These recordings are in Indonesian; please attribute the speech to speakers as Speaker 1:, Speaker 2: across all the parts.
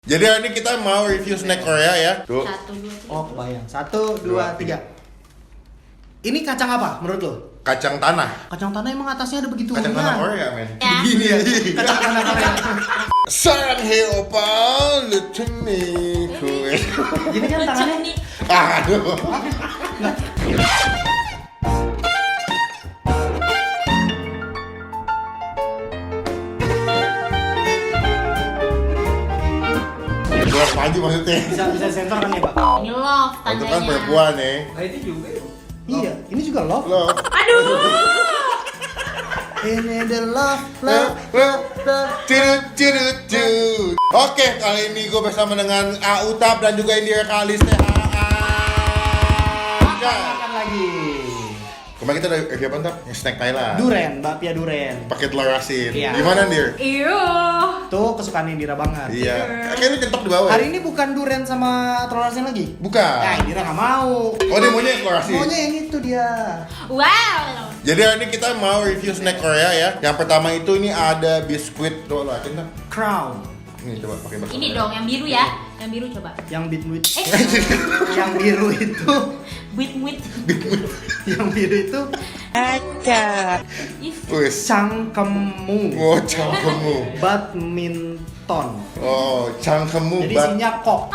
Speaker 1: Jadi hari ini kita mau review snack Korea ya. Tuh.
Speaker 2: 1, 2, 3.
Speaker 3: Oh kebayang. 1, 2, 3. Ini kacang apa menurut lo?
Speaker 1: Kacang tanah.
Speaker 3: Kacang tanah emang atasnya ada begitu.
Speaker 1: Kacang tanah Korea, men.
Speaker 2: Ya.
Speaker 1: Gini aja.
Speaker 3: Kacang tanah Korea.
Speaker 1: Saranghae oppa, lucu nih.
Speaker 3: Gini kan tangannya.
Speaker 2: nih.
Speaker 1: Aduh. Buat pagi maksudnya.
Speaker 3: Bisa sensor kan ya, Pak?
Speaker 2: Ini love
Speaker 1: Itu
Speaker 2: tandanya.
Speaker 1: kan perempuan nih.
Speaker 4: Nah itu juga ya.
Speaker 3: Iya, ini juga love.
Speaker 1: Lo.
Speaker 2: Aduh.
Speaker 3: Ini the love.
Speaker 1: Oke, kali ini gue bersama dengan A Utap dan juga Indira Kalista.
Speaker 3: Makan lagi.
Speaker 1: Kemarin kita udah review apa ntar? Snack Thailand.
Speaker 3: Duren, bakpia duren.
Speaker 1: Pakai telur asin.
Speaker 3: Iya.
Speaker 1: Gimana, Dir?
Speaker 2: Iyo.
Speaker 3: Tuh kesukaan Indira banget.
Speaker 1: Iya. Kayaknya lu centok di bawah.
Speaker 3: Hari ini bukan duren sama telur asin lagi.
Speaker 1: Bukan.
Speaker 3: Nah, Indira nggak mau.
Speaker 1: Oh, dia maunya telur asin.
Speaker 3: Maunya yang itu dia.
Speaker 2: Wow.
Speaker 1: Jadi hari ini kita mau review snack Korea ya. Yang pertama itu ini ada biskuit. Tuh, lo asin kan?
Speaker 3: Crown.
Speaker 1: Ini coba pakai bahasa
Speaker 2: Ini
Speaker 1: Korea.
Speaker 2: dong yang biru ya. Yang biru coba.
Speaker 3: Yang bitmuit.
Speaker 2: Eh,
Speaker 3: Yang biru itu.
Speaker 2: wit.
Speaker 3: Yang biru itu
Speaker 2: Ih,
Speaker 1: Wis.
Speaker 3: cangkemmu.
Speaker 1: Oh, cangkemmu.
Speaker 3: Badminton.
Speaker 1: Oh, cangkemmu.
Speaker 3: Jadi isinya kok.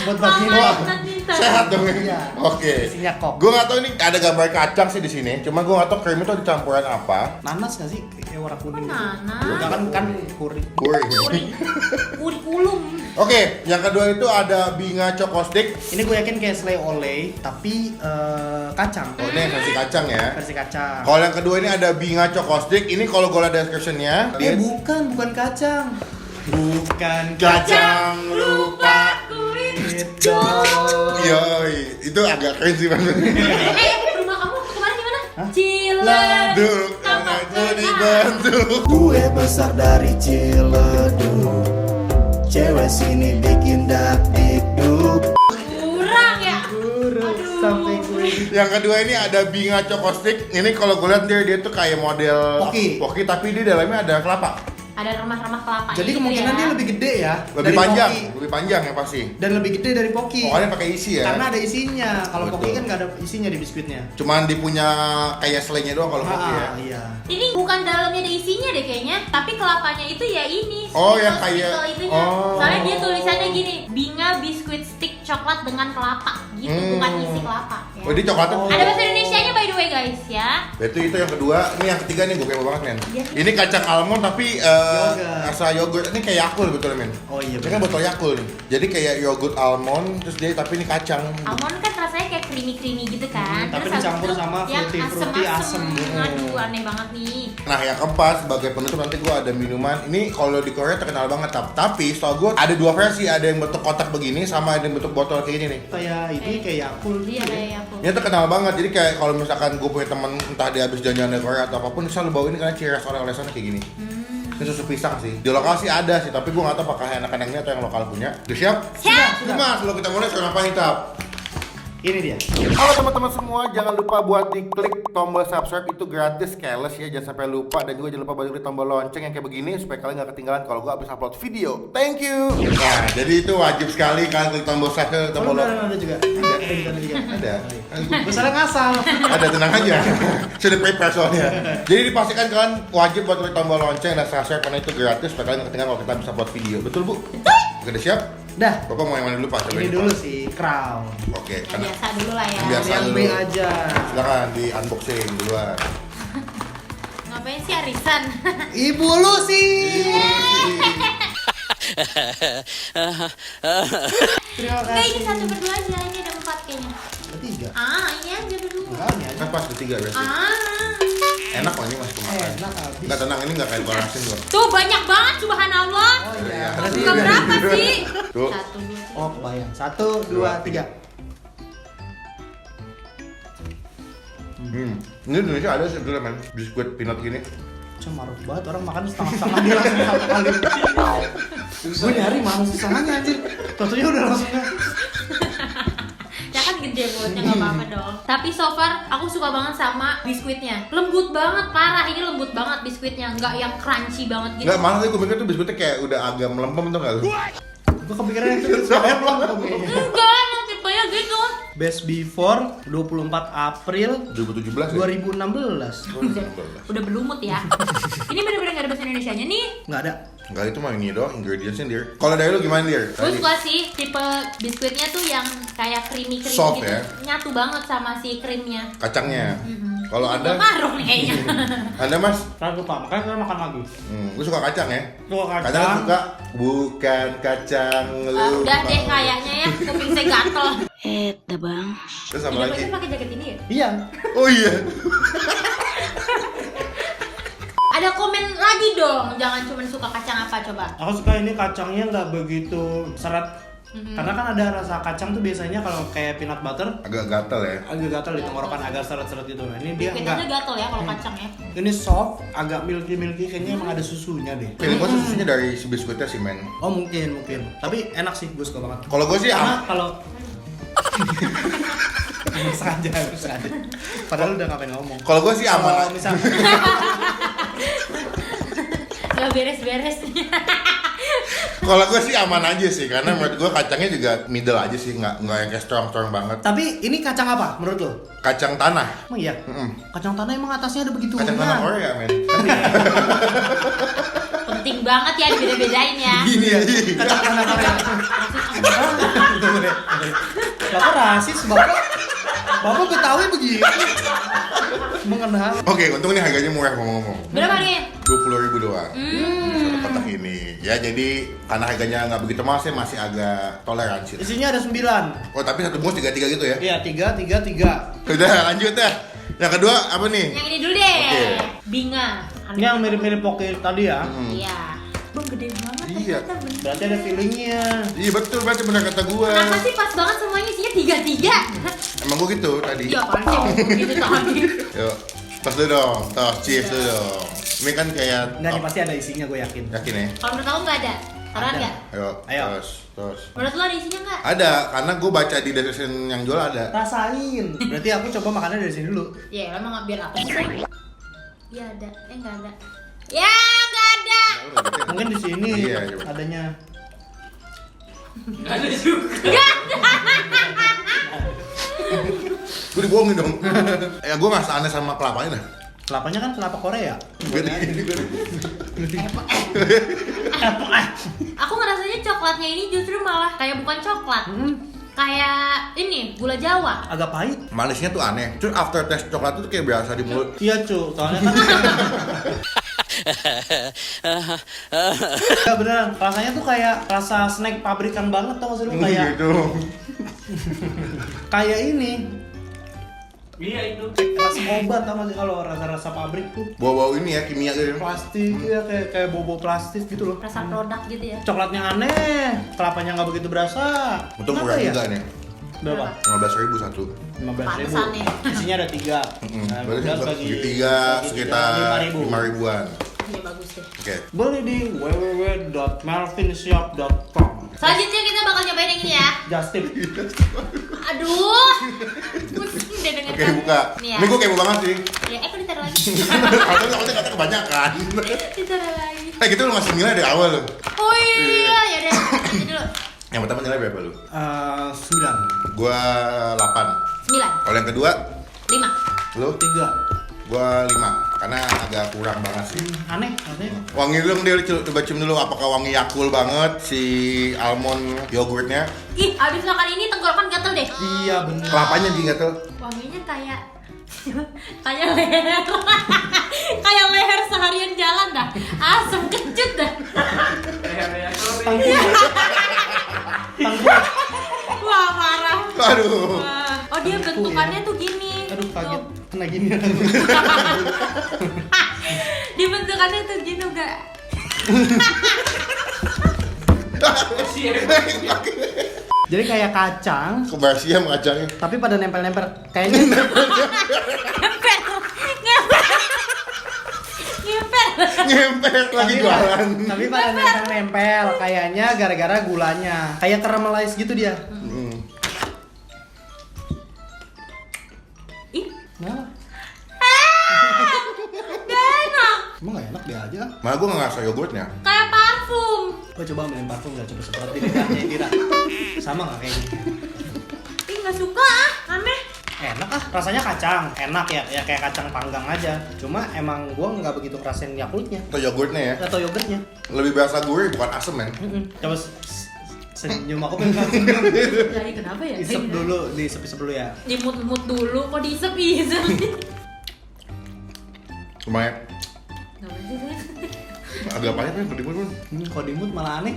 Speaker 3: Buat badminton.
Speaker 1: Wah,
Speaker 2: badminton.
Speaker 1: sehat dong ini.
Speaker 3: Iya.
Speaker 1: Oke.
Speaker 3: Isinya kok.
Speaker 1: Gue nggak tahu ini ada gambar kacang sih di sini. Cuma gue nggak tahu krim itu ada campuran apa.
Speaker 3: Nanas nggak sih? Kayak warna kuning. gitu.
Speaker 2: Nanas.
Speaker 3: Enggak kan kuri.
Speaker 2: Kurikulum.
Speaker 1: Oke, yang kedua itu ada binga choco stick.
Speaker 3: Ini gue yakin kayak selai oleh tapi kacang.
Speaker 1: Oh, ini versi kacang ya.
Speaker 3: Versi kacang.
Speaker 1: Kalau yang kedua ini ada binga choco stick. Ini kalau gue lihat description-nya,
Speaker 3: Bukan kacang. Bukan
Speaker 1: kacang lupa.
Speaker 3: Itu.
Speaker 1: Yoi, itu agak keren sih maksudnya.
Speaker 2: Rumah kamu kemarin gimana?
Speaker 3: Hah?
Speaker 2: Ciledug.
Speaker 1: Duh, anakku dibantu.
Speaker 3: Gue besar dari Ciledug. Cewek sini bikin dak dikduk.
Speaker 2: Kurang ya.
Speaker 3: Buruk sampai gue.
Speaker 1: Yang kedua ini ada binga choco stick. Ini kalau gue lihat dia tuh kayak model
Speaker 3: Pocky.
Speaker 1: tapi di dalamnya ada kelapa.
Speaker 2: Ada remah-remah kelapa.
Speaker 3: Jadi kemungkinan dia lebih gede ya.
Speaker 1: Lebih
Speaker 3: dari
Speaker 1: panjang,
Speaker 3: Pocky.
Speaker 1: lebih panjang ya pasti.
Speaker 3: Dan lebih gede dari Pocky.
Speaker 1: Pokoknya pakai isi ya.
Speaker 3: Karena ada isinya. Kalau
Speaker 1: Betul.
Speaker 3: Pocky kan nggak ada isinya di biskuitnya.
Speaker 1: Cuman dia punya kayak selainya doang kalau Pocky ya.
Speaker 3: Iya.
Speaker 2: Ini bukan dalamnya ada isinya deh kayaknya, tapi kelapanya itu ya ini.
Speaker 1: Oh,
Speaker 2: sprinkle-
Speaker 1: yang kayak-
Speaker 2: sprinkle itunya.
Speaker 1: oh.
Speaker 2: Soalnya dia tulisannya gini, Binga biskuit stick coklat dengan kelapa. Gitu, bukan isi kelapa. Ya.
Speaker 1: Oh, dia coklatnya.
Speaker 3: Oh.
Speaker 2: Ada bahasa Indonesianya by the way guys ya.
Speaker 1: Itu yang kedua. Ini yang ketiga nih gue kepo banget men.
Speaker 2: Iya.
Speaker 1: Ini kacang almond tapi
Speaker 3: Yogurt.
Speaker 1: rasa yogurt. Ini kayak Yakult betulnya men.
Speaker 3: Oh iya.
Speaker 1: Ini kan botol Yakult nih. Jadi kayak yogurt almond terus dia tapi ini kacang.
Speaker 2: Almond kan rasanya kayak creamy gitu kan.
Speaker 3: Tapi
Speaker 2: Terus
Speaker 3: dicampur
Speaker 2: habis itu
Speaker 3: sama
Speaker 2: yang
Speaker 3: fruity asem.
Speaker 2: Aduh aneh banget nih.
Speaker 1: Nah yang keempat sebagai penutup nanti gue ada minuman. Ini kalau di Korea terkenal banget tapi setahu gue ada dua versi. Ada yang bentuk kotak begini sama ada yang bentuk botol kayak gini nih.
Speaker 3: Kayak ini kayak Yakult.
Speaker 2: Iya kayak aku.
Speaker 1: Ini terkenal banget. Jadi kayak kalau misalkan gue punya teman entah dia habis jalan-jalan dari Korea atau apapun, selalu bawa ini karena ciri khas oleh-olesannya kayak gini. Ini susu pisang sih. Di lokal sih ada sih, tapi gue nggak tahu apakah enakan yang ini atau yang lokal punya. Udah siap?
Speaker 2: Siap.
Speaker 1: Udah mas, kalau kita mulai sekarang apa nih Tap?
Speaker 3: Ini dia.
Speaker 1: Halo teman-teman semua, jangan lupa buat diklik tombol subscribe, itu gratis keles ya, jangan sampai lupa. Dan juga jangan lupa buat klik tombol lonceng yang kayak begini supaya kalian gak ketinggalan kalau gue habis upload video. Thank you. Nah, jadi itu wajib sekali kalian klik tombol subscribe, tombol lonceng.
Speaker 3: Ada juga.
Speaker 1: Ada.
Speaker 3: Misalnya ngasal.
Speaker 1: Ada, tenang aja. Sudah prepare soalnya. Jadi dipastikan kalian wajib buat klik tombol lonceng dan subscribe karena itu gratis supaya kalian gak ketinggalan kalau kita bisa buat video. Betul Bu? Udah siap?
Speaker 3: Dah.
Speaker 1: Bapak mau yang mana dulu Pak? Coba
Speaker 3: Ini dulu sih crown.
Speaker 1: Oke,
Speaker 2: Yang
Speaker 1: karena
Speaker 2: biasa dulu lah ya.
Speaker 1: Yang biasa.
Speaker 3: Yang B
Speaker 1: dulu.
Speaker 3: aja.
Speaker 1: silakan di unboxing duluan.
Speaker 2: Ngapain sih arisan?
Speaker 3: Ibu lu sih. Terima
Speaker 2: Enggak
Speaker 3: kasih.
Speaker 2: ini 1 berdua aja, ini ada 4 kayaknya.
Speaker 3: Ketiga.
Speaker 2: Ini aja berdua.
Speaker 3: Enggak ini aja.
Speaker 1: Kan pas ketiga berarti.
Speaker 2: Ah.
Speaker 1: Enak kok ini masih kemakan.
Speaker 3: Enak habis.
Speaker 1: Enggak tenang, ini enggak kayak telur asin loh.
Speaker 2: Tuh banyak banget subhanallah.
Speaker 3: Oh
Speaker 1: Iya.
Speaker 3: iya.
Speaker 1: Berarti
Speaker 2: Buka berapa sih?
Speaker 1: Tuh.
Speaker 2: 1, 2, 3.
Speaker 3: Oh kebayang. 1, 2, 3.
Speaker 1: Ini di Indonesia ada sebetulnya men, biskuit peanut gini.
Speaker 3: Cuma maruk banget orang makan setengah-setengah dia langsung satu kali. Gue nyari mana setengahnya anjir. Tentunya udah langsung.
Speaker 2: Ya kan gede buatnya nggak apa-apa dong. Tapi so far aku suka banget sama biskuitnya. Lembut banget, parah. Ini lembut banget biskuitnya, nggak yang crunchy banget gitu.
Speaker 1: Nggak, malah sih gue mikir tuh biskuitnya kayak udah agak melempem tuh nggak lu?
Speaker 3: Gue kepikiran itu saya belum kayaknya.
Speaker 2: Enggak, emang tipenya gitu.
Speaker 3: Best Before 24 April
Speaker 1: 2017 ya?
Speaker 3: 2016.
Speaker 2: Udah berlumut ya. Ini bener-bener nggak ada bahasa Indonesianya nih.
Speaker 3: Nggak ada.
Speaker 1: Enggak, itu mah ini doang, ingredientsnya dir. Kalau dari lu gimana dir?
Speaker 2: Gue suka sih tipe biskuitnya tuh yang kayak creamy
Speaker 1: Soft,
Speaker 2: gitu,
Speaker 1: ya?
Speaker 2: Nyatu banget sama si krimnya.
Speaker 1: Kacangnya. Kalau
Speaker 2: Gua
Speaker 1: Anda?
Speaker 2: maruk nih kayaknya.
Speaker 1: Anda mas?
Speaker 3: Kan lupa, makanya saya makan lagi.
Speaker 1: Gue suka kacang ya.
Speaker 3: Suka kacang.
Speaker 1: Kadang suka bukan kacang lupa.
Speaker 2: Udah deh kayaknya ya, kuping saya gatel.
Speaker 4: Dah bang.
Speaker 1: Terus sama
Speaker 2: Tidak
Speaker 1: lagi.
Speaker 2: pasti pakai jaket ini ya?
Speaker 3: Iya.
Speaker 1: Oh iya.
Speaker 2: Ada komen lagi dong, jangan cuma suka kacang apa coba.
Speaker 3: Aku suka ini kacangnya nggak begitu seret. Karena kan ada rasa kacang tuh biasanya kalau kayak peanut butter
Speaker 1: Agak gatel ya.
Speaker 3: agak gatal di tenggorokan, agak seret-seret gitu. Nah, ini dia
Speaker 2: Biskuit
Speaker 3: enggak.
Speaker 2: aja gatel ya kalau kacang ya.
Speaker 3: Ini soft, agak milky kayaknya emang ada susunya deh.
Speaker 1: Feeling gue susunya dari si biskuitnya sih men.
Speaker 3: Oh mungkin. Tapi enak sih, gue suka banget.
Speaker 1: Kalau gue sih
Speaker 3: Karena kalau sengaja. Padahal udah ngapain ngomong.
Speaker 1: Kalau gue sih aman.
Speaker 3: Kalau misalnya
Speaker 2: Gak beres-beres.
Speaker 1: Kalau gue sih aman aja sih, karena menurut gue kacangnya juga middle aja sih, nggak yang kayak strong banget.
Speaker 3: tapi ini kacang apa menurut lo?
Speaker 1: Kacang tanah.
Speaker 3: Emang iya? Kacang tanah emang atasnya ada begitu.
Speaker 1: Kacang tanah Korea men.
Speaker 2: Penting banget ya dibeda-bedain ya.
Speaker 1: Gini ya.
Speaker 3: Kacang tanah Korea. Bapak rasis, Bapak Betawi begitu. Mengenal.
Speaker 1: Oke, untung ini harganya murah ngomong-ngomong.
Speaker 2: Berapa nih?
Speaker 1: 20.000 doang. Satu kotak ini. Ya jadi karena harganya nggak begitu mahal, saya masih agak toleransi.
Speaker 3: Isinya ada 9.
Speaker 1: Oh tapi satu bungkus 3 gitu ya?
Speaker 3: Iya, 3.
Speaker 1: Udah lanjut dah. Yang kedua apa nih?
Speaker 2: Yang ini dulu deh.
Speaker 1: Oke.
Speaker 2: Binga.
Speaker 3: Ini yang mirip-mirip poke tadi ya.
Speaker 2: Iya. Bang gede banget.
Speaker 1: Iya.
Speaker 2: ternyata bener.
Speaker 3: Berarti ada feelingnya.
Speaker 1: Iya betul, berarti benar kata gua.
Speaker 2: Kenapa sih pas banget semuanya isinya 3-3?
Speaker 1: Emang gua gitu tadi.
Speaker 2: Iya kan sih gitu tadi.
Speaker 1: Yuk, tos dulu dong, tos cheers dulu dong. Ini kan kayak
Speaker 3: Enggak nih, pasti ada isinya, gue yakin.
Speaker 1: yakin ya?
Speaker 2: Kalau menurut kamu nggak ada? Taruhan
Speaker 3: Ada.
Speaker 2: nggak?
Speaker 1: Ayo,
Speaker 3: Ayo.
Speaker 1: tos.
Speaker 2: Menurut lo ada isinya nggak?
Speaker 1: Ada, karena gua baca di description yang jual ada.
Speaker 3: Rasain. Berarti aku coba makannya dari sini dulu.
Speaker 2: Ya emang nggak biar apa sih? Iya ada. Nggak ada. Ya nggak ada.
Speaker 3: Mungkin di sini
Speaker 1: Iya, coba.
Speaker 3: adanya.
Speaker 1: Gua dibohongin dong. Ya gua nggak aneh sama kelapanya dah.
Speaker 3: Kelapanya kan kelapa Korea.
Speaker 2: Aku ngerasanya coklatnya ini justru malah kayak bukan coklat. Kayak ini gula Jawa.
Speaker 3: Agak pahit.
Speaker 1: Manisnya tuh aneh. Terus after taste coklat tuh kayak berasa di mulut.
Speaker 3: Iya cu, soalnya kan Enggak beneran, rasanya tuh kayak rasa snack pabrikan banget tau gak sih lu, kayak
Speaker 1: Gitu.
Speaker 3: kayak ini
Speaker 5: Iya itu.
Speaker 3: rasa obat tau gak sih kalau rasa-rasa pabrik tuh
Speaker 1: Bau-bau ini ya, kimia gitu.
Speaker 3: plastik ya, kayak bobo plastik gitu loh.
Speaker 2: Rasa produk gitu ya.
Speaker 3: Coklatnya aneh, kelapanya nggak begitu berasa.
Speaker 1: Untung
Speaker 3: Kenapa
Speaker 1: murah
Speaker 3: ya?
Speaker 1: juga nih.
Speaker 3: Berapa?
Speaker 1: 15.000 satu.
Speaker 3: 15.000.
Speaker 2: Pantesan nih.
Speaker 3: Isinya ada 3.
Speaker 1: Berarti segitiga sekitar 5.000-an.
Speaker 2: Ini bagus deh.
Speaker 1: Oke.
Speaker 3: Beli di www.melvinshop.com.
Speaker 2: Selanjutnya kita bakal nyobain yang ini ya.
Speaker 3: Justin.
Speaker 2: Aduh. Pusing deh denger
Speaker 1: Oke, buka.
Speaker 2: Nih ya.
Speaker 1: Ini gua kepo banget sih.
Speaker 2: Ya, kok ditaruh lagi.
Speaker 1: Kalau kata kebanyakan.
Speaker 2: Ditaruh lagi.
Speaker 1: Gitu lu masih nilai dari awal lu.
Speaker 2: Oh iya, ya udah. Lanjut dulu.
Speaker 1: Yang pertama nilai berapa lu?
Speaker 3: 9.
Speaker 1: Gua 8.
Speaker 2: 9,
Speaker 1: Kalau yang kedua,
Speaker 2: 5.
Speaker 1: lu?
Speaker 3: 3.
Speaker 1: Gua 5. Karena agak kurang banget sih.
Speaker 3: Aneh, rasanya.
Speaker 1: Wangi dulu dia coba cium dulu apakah wangi Yakult banget si almond yogurtnya.
Speaker 2: Ih, abis makan ini tenggorokan gatel deh.
Speaker 3: Iya bener.
Speaker 1: Kelapanya juga tuh.
Speaker 2: Wanginya kayak kayak leher. Kayak leher seharian jalan dah. Asem kecut dah.
Speaker 3: Tangguh.
Speaker 2: Wah, parah.
Speaker 1: Aduh.
Speaker 2: Wah. Oh, dia bentukannya tuh gini.
Speaker 3: Aduh kaget.
Speaker 2: Tuh.
Speaker 3: Kena gini.
Speaker 2: Dia bentukannya tuh gini enggak.
Speaker 3: Jadi kayak kacang,
Speaker 1: Kebersihan kacangnya.
Speaker 3: tapi pada nempel-nempel. Kayaknya
Speaker 2: Ngempel. Ngempel.
Speaker 1: Ngempel lagi jualan.
Speaker 3: tapi pada nempel-nempel. Kayaknya gara-gara gulanya. Kayak caramelize gitu dia. Emang gak enak dia aja.
Speaker 1: Malah gue nggak ngerasa yogurtnya.
Speaker 2: Kayak parfum.
Speaker 3: Gue coba ambilin parfum gak coba semprot di lidahnya Indira. Sama gak kayak gini?
Speaker 2: Ih nggak suka ah, aneh.
Speaker 3: Enak ah, rasanya kacang, enak ya kayak kacang panggang aja. Cuma emang gue nggak begitu ngerasain Yakultnya
Speaker 1: Atau yogurtnya ya.
Speaker 3: atau yogurtnya.
Speaker 1: Lebih berasa gurih bukan asem men.
Speaker 3: Coba senyum aku pengen senyum.
Speaker 2: Jadi kenapa ya?
Speaker 3: Isep dulu, diisep-isep dulu ya.
Speaker 2: Dimut-mut dulu, kok diisep-isep?
Speaker 1: Lumayan.
Speaker 2: Nggak boleh sih.
Speaker 1: Agak pahit nih berdimut pun.
Speaker 3: Kalau dimut malah aneh.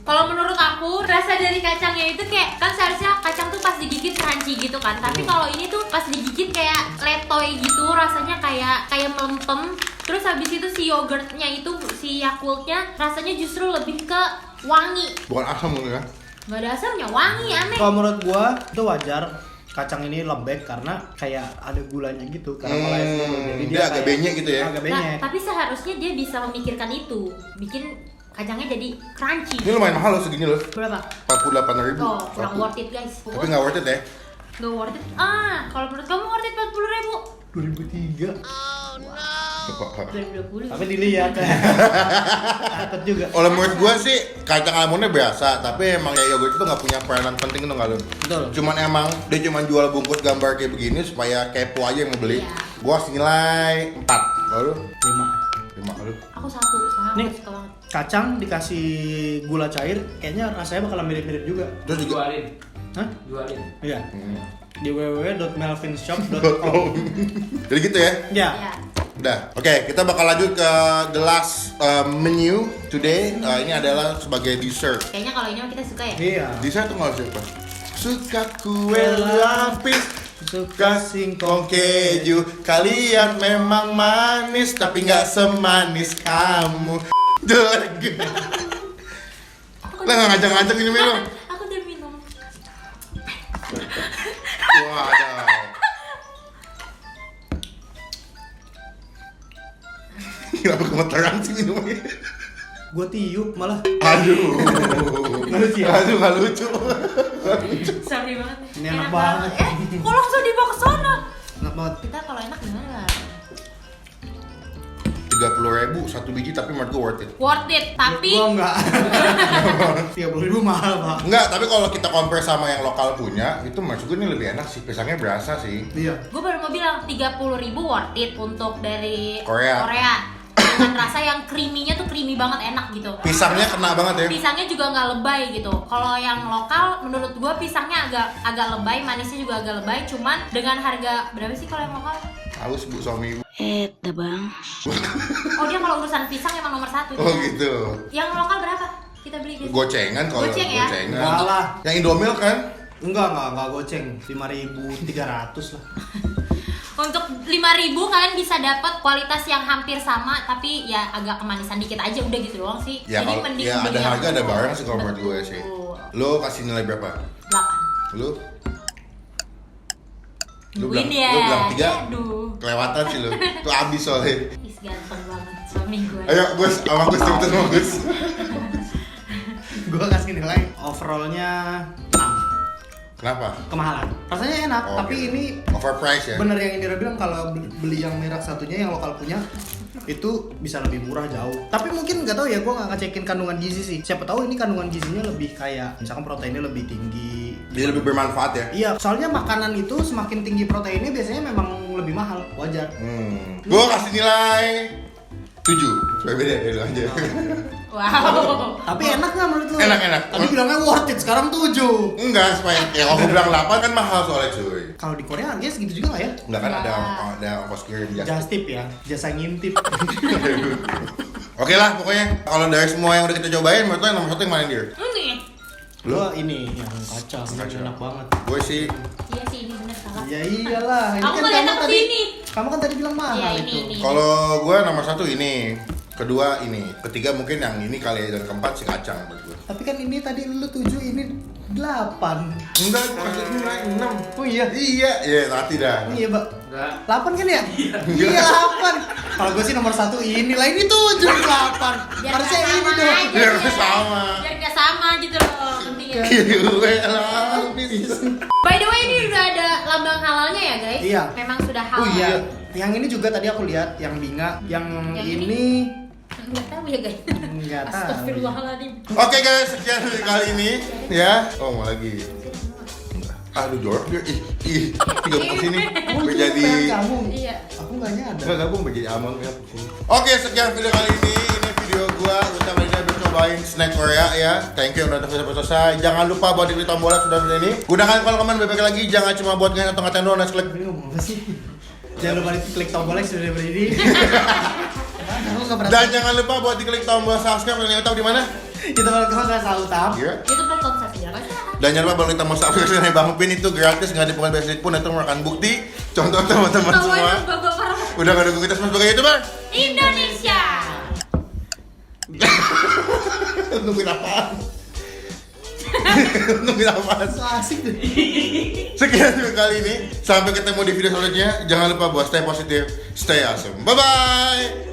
Speaker 2: Kalau menurut aku rasa dari kacangnya itu kayak kan seharusnya kacang tuh pas digigit crunchy gitu kan. Tapi kalau ini tuh pas digigit kayak letoy gitu, rasanya kayak melempem. Terus habis itu si yogurtnya itu si Yakultnya rasanya justru lebih ke wangi.
Speaker 1: Bukan asam mungkin ya.
Speaker 2: Nggak ada asamnya, wangi aneh.
Speaker 3: Kalau menurut gua itu wajar kacang ini lembek karena kayak ada gulanya gitu karena moles dulu. Jadi
Speaker 1: dia agak
Speaker 3: kayak-
Speaker 1: benyek gitu ya.
Speaker 3: Agak
Speaker 2: Nah,
Speaker 3: benyek.
Speaker 2: tapi seharusnya dia bisa memikirkan itu, bikin kacangnya jadi crunchy.
Speaker 1: Ini lumayan mahal loh segini loh.
Speaker 2: Berapa?
Speaker 1: 48.000.
Speaker 2: Oh, kurang worth it guys.
Speaker 1: Tapi nggak worth it ya.
Speaker 2: Nggak worth it. Ah, kalau menurut kamu worth it 40.000.
Speaker 3: 2003.
Speaker 2: 2020.
Speaker 3: Tapi dilihat takut juga.
Speaker 1: Kalau menurut gue sih kacang almondnya biasa, tapi emang kayak yogurt itu nggak punya peranan penting itu nggak lo.
Speaker 3: Betul.
Speaker 1: Cuman emang dia cuma jual bungkus gambar kayak begini supaya kepo aja yang mau beli.
Speaker 2: Iya.
Speaker 1: Gua kasih nilai 4. Lalu
Speaker 3: 5.
Speaker 1: 5 lalu.
Speaker 2: Aku satu, soalnya
Speaker 3: Nih.
Speaker 2: aku suka banget.
Speaker 3: Kacang dikasih gula cair, kayaknya rasanya bakalan mirip-mirip juga.
Speaker 1: Terus juga
Speaker 5: Jualin.
Speaker 3: Hah?
Speaker 5: Jualin.
Speaker 3: Iya. Di www.melvinshop.com.
Speaker 1: jadi gitu ya.
Speaker 3: Ya.
Speaker 2: Ya.
Speaker 1: Udah. Oke, kita bakal lanjut ke the last menu today. Ini adalah sebagai dessert.
Speaker 2: Kayaknya kalau ini mah kita suka ya.
Speaker 3: Iya.
Speaker 1: Dessert tuh nggak siapa? Suka kue lapis, suka singkong keju. Kalian memang manis, tapi nggak semanis kamu. Jelek. Lah nggak ngajak-ngajak ini minum.
Speaker 2: Aku udah minum.
Speaker 1: Waduh. Kenapa gemeteran sih minumnya?
Speaker 3: Gua tiup malah.
Speaker 1: Aduh.
Speaker 3: Nggak lucu ya?
Speaker 1: Aduh, nggak lucu.
Speaker 2: Sorry banget.
Speaker 3: Ini enak banget.
Speaker 2: Kok langsung dibawa ke sana?
Speaker 3: Enak banget.
Speaker 2: Kita kalau enak gimana?
Speaker 1: 30.000 satu biji tapi menurut gue worth it.
Speaker 2: Worth it, tapi
Speaker 3: Gua enggak. 30.000 mahal, Pak.
Speaker 1: Enggak, tapi kalau kita compare sama yang lokal punya, itu maksud gue ini lebih enak sih. Pisangnya berasa sih.
Speaker 3: Iya.
Speaker 2: gue baru mau bilang 30.000 worth it untuk dari
Speaker 1: Korea.
Speaker 2: Dengan rasa yang creamy-nya tuh creamy banget, enak gitu.
Speaker 1: Pisangnya kena banget ya.
Speaker 2: Pisangnya juga nggak lebay gitu. Kalau yang lokal, menurut gue pisangnya agak lebay, manisnya juga agak lebay. Cuman dengan harga berapa sih kalau yang lokal?
Speaker 1: Haus bu suami ibu.
Speaker 2: Bang. Oh dia kalau urusan pisang emang nomor 1.
Speaker 1: Oh gitu.
Speaker 2: Yang lokal berapa? Kita beli biasanya?
Speaker 1: Gocengan kalau
Speaker 2: Goceng ya?
Speaker 1: gocengan.
Speaker 3: Enggak lah.
Speaker 1: Yang Indomil kan?
Speaker 3: Enggak goceng. 5.300 lah.
Speaker 2: Untuk 5.000 kalian bisa dapat kualitas yang hampir sama, tapi ya agak kemanisan dikit aja, udah gitu doang sih.
Speaker 1: Ya kalau
Speaker 2: mending
Speaker 1: ya ada
Speaker 2: beli yang
Speaker 1: harga ada
Speaker 2: itu.
Speaker 1: barang sih kalau menurut gue sih.
Speaker 2: Betul.
Speaker 1: Lo kasih nilai berapa?
Speaker 2: 8.
Speaker 1: Lu?
Speaker 2: Nungguin ya.
Speaker 1: Lu bilang 3?
Speaker 2: Aduh.
Speaker 1: Kelewatan sih lu. Tuh abis soalnya.
Speaker 2: Is ganteng banget suami gue.
Speaker 1: Ayo Gus, sama Gus cepetan sama Gus.
Speaker 3: Gua kasih nilai overallnya 6.
Speaker 1: Kenapa?
Speaker 3: Kemahalan. Rasanya enak,
Speaker 1: Oh,
Speaker 3: tapi
Speaker 1: gitu.
Speaker 3: ini
Speaker 1: Overprice ya?
Speaker 3: bener yang Indira bilang kalau beli yang merek satunya yang lokal punya itu bisa lebih murah jauh. Tapi mungkin nggak tahu ya, gua nggak ngecekin kandungan gizi sih. Siapa tahu ini kandungan gizinya lebih kayak misalkan proteinnya lebih tinggi.
Speaker 1: Dia lebih bermanfaat ya?
Speaker 3: Iya, soalnya makanan itu semakin tinggi proteinnya biasanya memang lebih mahal, wajar.
Speaker 1: Gue kasih nilai 7. Supaya beda dari lu aja.
Speaker 2: Wow.
Speaker 3: Tapi enak nggak menurut lu?
Speaker 1: Enak.
Speaker 3: Tadi bilangnya worth it, sekarang 7.
Speaker 1: Enggak, supaya ya kalau gue bilang 8 kan mahal soalnya cuy.
Speaker 3: Kalau di Korea harganya segitu juga nggak ya?
Speaker 1: Enggak kan
Speaker 2: Enggak.
Speaker 1: ada ongkos kirim jasa.
Speaker 3: Just tip ya, jasa ngintip.
Speaker 1: Oke lah pokoknya kalau dari semua yang udah kita cobain menurut lo yang nomor 1 yang mana dia?
Speaker 2: Ini.
Speaker 3: Gua ini yang kacang,
Speaker 1: Kacang.
Speaker 3: enak banget.
Speaker 1: Gue sih
Speaker 2: Iya sih ini bener salah.
Speaker 3: Ya iyalah, ini
Speaker 2: Aku
Speaker 3: kan
Speaker 2: ngeliat
Speaker 3: kamu
Speaker 2: aku
Speaker 3: tadi,
Speaker 2: sini.
Speaker 3: kamu kan tadi bilang mahal
Speaker 2: Iya,
Speaker 3: itu.
Speaker 2: ini.
Speaker 1: kalau gue nomor 1 ini, kedua ini, ketiga mungkin yang ini kali ya, dan keempat si kacang buat gue.
Speaker 3: Tapi kan ini tadi lu 7, ini 8.
Speaker 1: Enggak, gue kasih nilai 6.
Speaker 3: Oh iya.
Speaker 1: Iya, ya nanti dah.
Speaker 3: Iya, Mbak.
Speaker 5: Enggak.
Speaker 3: 8 kan ya? Iya, 8. Kalau gue sih nomor 1 ini lah, ini 7, 8.
Speaker 2: Biar
Speaker 3: Harusnya
Speaker 2: nggak
Speaker 3: ini
Speaker 2: sama
Speaker 3: dong.
Speaker 2: aja,
Speaker 1: Biar nggak sama.
Speaker 2: Biar nggak sama gitu loh pentingnya.
Speaker 1: Gue lapis.
Speaker 2: By the way ini udah ada lambang halalnya ya guys.
Speaker 3: Iya.
Speaker 2: Memang sudah halal.
Speaker 3: Oh iya, yang ini juga tadi aku lihat yang Binga, yang
Speaker 2: Yang
Speaker 3: ini
Speaker 2: Nggak tahu ya guys.
Speaker 3: nggak tahu.
Speaker 2: Astagfirullahaladzim.
Speaker 1: Oke guys, sekian dari kali ini ya. Oh mau lagi. Aduh Jordan, ih, tiga ke sini menjadi.
Speaker 3: Kamu.
Speaker 2: Iya.
Speaker 3: Aku nggak nyadar.
Speaker 1: Enggak gabung menjadi aman ya. Oke, sekian video kali ini. Ini video gua bersama Dina cobain snack Korea ya. Thank you udah nonton sampai selesai. Jangan lupa buat diklik tombol like sudah ini. Gunakan kolom komen bebek lagi. Jangan cuma buat ngatain atau ngatain doang. Nah, klik.
Speaker 3: Ini ngomong apa sih? Jangan lupa klik tombol like sudah berdiri. Aku nggak pernah.
Speaker 1: Dan jangan lupa buat diklik tombol subscribe dan yang tahu di mana.
Speaker 3: Kita kalau nggak tahu tam.
Speaker 1: Iya.
Speaker 2: YouTube.com saja.
Speaker 1: Dan jangan lupa klik tombol subscribe dari Bang Pin itu gratis, nggak dipungut bayar sedikit pun. Itu merupakan bukti. Contoh teman-teman semua udah nggak dukung kita semua sebagai YouTuber.
Speaker 2: Indonesia.
Speaker 1: Nungguin apaan? Nungguin apaan?
Speaker 3: So asik deh.
Speaker 1: Sekian video kali ini. Sampai ketemu di video selanjutnya. Jangan lupa buat stay positif, stay awesome. Bye bye.